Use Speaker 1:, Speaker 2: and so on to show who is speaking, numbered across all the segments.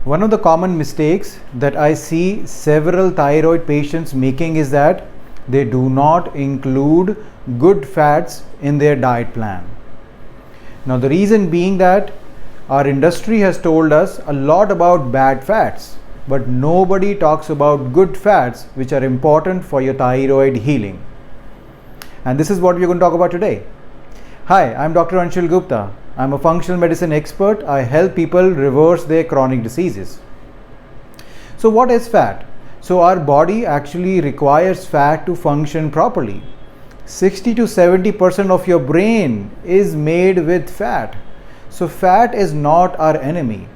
Speaker 1: One of the common mistakes that I see several thyroid patients making is that they do not include good fats in their diet plan. Now the reason being that our industry has told us a lot about bad fats, but nobody talks about good fats which are important for your thyroid healing. And this is what we're going to talk about today. Hi, I'm Dr. Anshul Gupta. I'm a functional medicine expert. I help people reverse their chronic diseases. So what is fat? So our body actually requires fat to function properly. 60 to 70% of your brain is made with fat. So fat is not our enemy.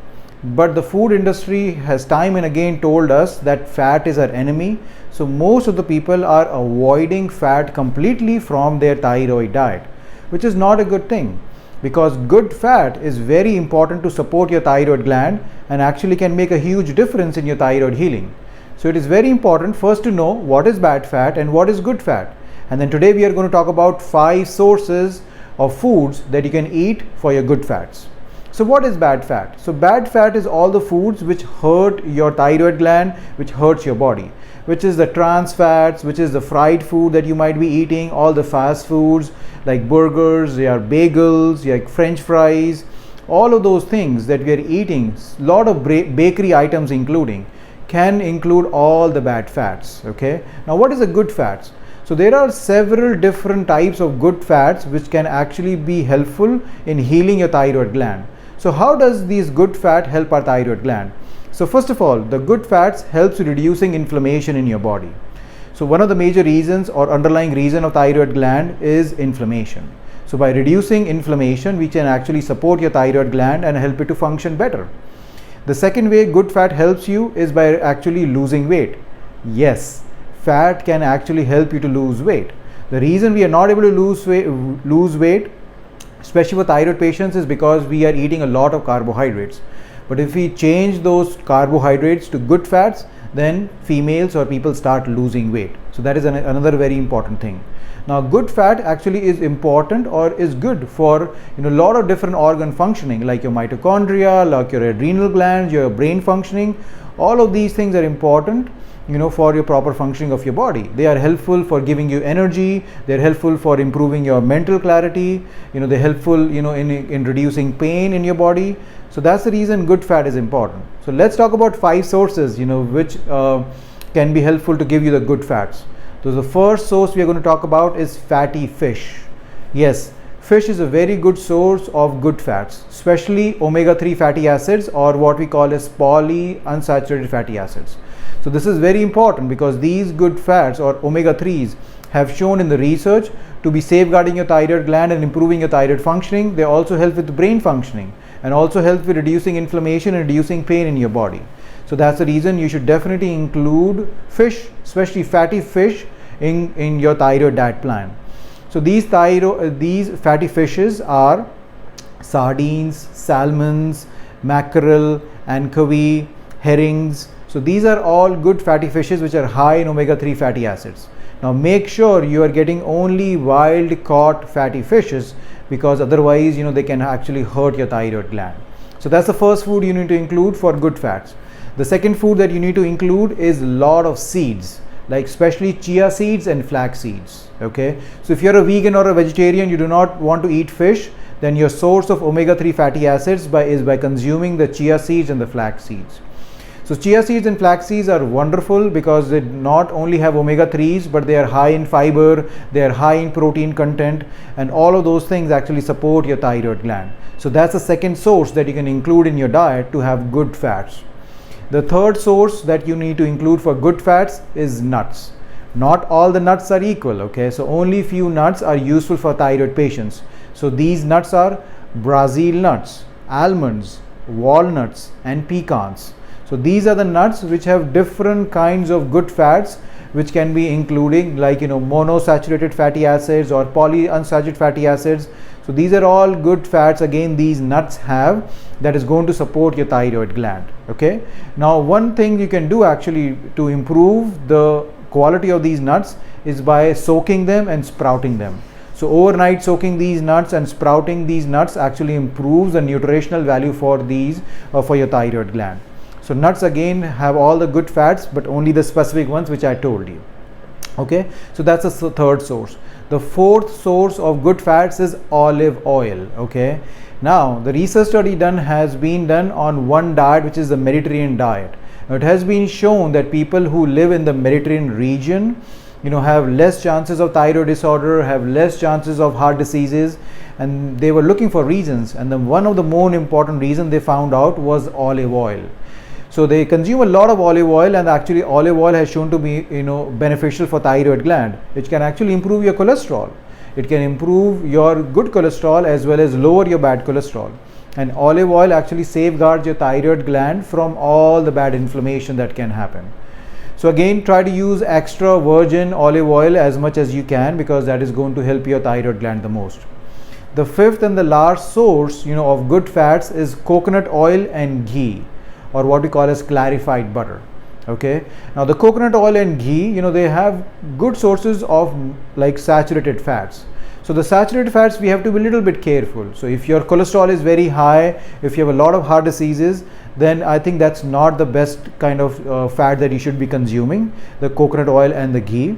Speaker 1: But the food industry has time and again told us that fat is our enemy. So most of the people are avoiding fat completely from their thyroid diet, which is not a good thing. Because good fat is very important to support your thyroid gland and actually can make a huge difference in your thyroid healing. So it is very important first to know what is bad fat and what is good fat. And then today we are going to talk about 5 sources of foods that you can eat for your good fats. So what is bad fat? So bad fat is all the foods which hurt your thyroid gland, which hurts your body, which is the trans fats, which is the fried food that you might be eating, all the fast foods like burgers, your bagels, your French fries, all of those things that we are eating, a lot of bakery items including, can include all the bad fats. Okay. Now what is the good fats? So there are several different types of good fats which can actually be helpful in healing your thyroid gland. So how does these good fat help our thyroid gland? So first of all, the good fats helps reducing inflammation in your body. So one of the major reasons or underlying reason of thyroid gland is inflammation. So by reducing inflammation, we can actually support your thyroid gland and help it to function better. The second way good fat helps you is by actually losing weight. Yes, fat can actually help you to lose weight. The reason we are not able to lose weight, especially for thyroid patients, is because we are eating a lot of carbohydrates. But if we change those carbohydrates to good fats, then females or people start losing weight. So that is another very important thing. Now good fat actually is important or is good for a lot of different organ functioning, like your mitochondria, like your adrenal glands, your brain functioning. All of these things are important for your proper functioning of your body. They are helpful for giving you energy. They're helpful for improving your mental clarity. They're helpful in reducing pain in your body. So that's the reason good fat is important. So let's talk about 5 sources which can be helpful to give you the good fats. So the first source we are going to talk about is fatty fish. Yes, fish is a very good source of good fats, especially omega-3 fatty acids, or what we call as polyunsaturated fatty acids. So this is very important because these good fats or omega-3s have shown in the research to be safeguarding your thyroid gland and improving your thyroid functioning. They also help with brain functioning and also help with reducing inflammation and reducing pain in your body. So that's the reason you should definitely include fish, especially fatty fish, in your thyroid diet plan. So these fatty fishes are sardines, salmons, mackerel, anchovy, herrings. So these are all good fatty fishes which are high in omega-3 fatty acids. Now make sure you are getting only wild caught fatty fishes, because otherwise they can actually hurt your thyroid gland. So that's the first food you need to include for good fats. The second food that you need to include is a lot of seeds, like especially chia seeds and flax seeds. Okay, so if you're a vegan or a vegetarian, you do not want to eat fish, then your source of omega-3 fatty acids is by consuming the chia seeds and the flax seeds. So chia seeds and flax seeds are wonderful because they not only have omega-3s, but they are high in fiber, they are high in protein content, and all of those things actually support your thyroid gland. So that's the second source that you can include in your diet to have good fats. The third source that you need to include for good fats is nuts. Not all the nuts are equal, okay? So only few nuts are useful for thyroid patients. So these nuts are Brazil nuts, almonds, walnuts, and pecans. So these are the nuts which have different kinds of good fats which can be including like monosaturated fatty acids or polyunsaturated fatty acids. So these are all good fats again these nuts have, that is going to support your thyroid gland. Okay, now one thing you can do actually to improve the quality of these nuts is by soaking them and sprouting them. So overnight soaking these nuts and sprouting these nuts actually improves the nutritional value for these for your thyroid gland. So nuts again have all the good fats, but only the specific ones which I told you. Okay, so that's the third source. The fourth source of good fats is olive oil. Okay, now the research study has been done on one diet, which is the Mediterranean diet. Now, it has been shown that people who live in the Mediterranean region, have less chances of thyroid disorder, have less chances of heart diseases, and they were looking for reasons, and one of the more important reasons they found out was olive oil. So they consume a lot of olive oil, and actually olive oil has shown to be beneficial for thyroid gland, which can actually improve your cholesterol. It can improve your good cholesterol as well as lower your bad cholesterol. And olive oil actually safeguards your thyroid gland from all the bad inflammation that can happen. So again, try to use extra virgin olive oil as much as you can, because that is going to help your thyroid gland the most. The fifth and the last source of good fats is coconut oil and ghee, or what we call as clarified butter. Okay, now the coconut oil and ghee, they have good sources of like saturated fats. So the saturated fats, we have to be a little bit careful. So if your cholesterol is very high, if you have a lot of heart diseases, then I think that's not the best kind of fat that you should be consuming, the coconut oil and the ghee.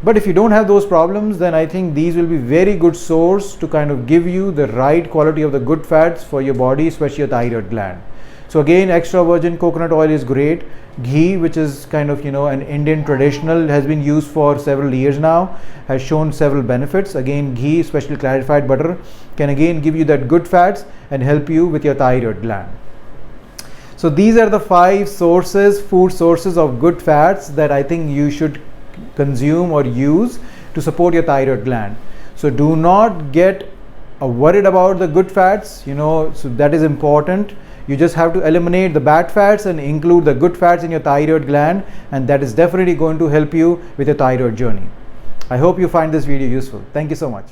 Speaker 1: But if you don't have those problems, then I think these will be very good source to kind of give you the right quality of the good fats for your body, especially your thyroid gland. So again, extra virgin coconut oil is great. Ghee, which is kind of an Indian traditional, has been used for several years now, has shown several benefits. Again, ghee, especially clarified butter, can again give you that good fats and help you with your thyroid gland. So these are the 5 food sources of good fats that I think you should consume or use to support your thyroid gland. So do not get worried about the good fats, so that is important. You just have to eliminate the bad fats and include the good fats in your thyroid gland, and that is definitely going to help you with your thyroid journey. I hope you find this video useful. Thank you so much.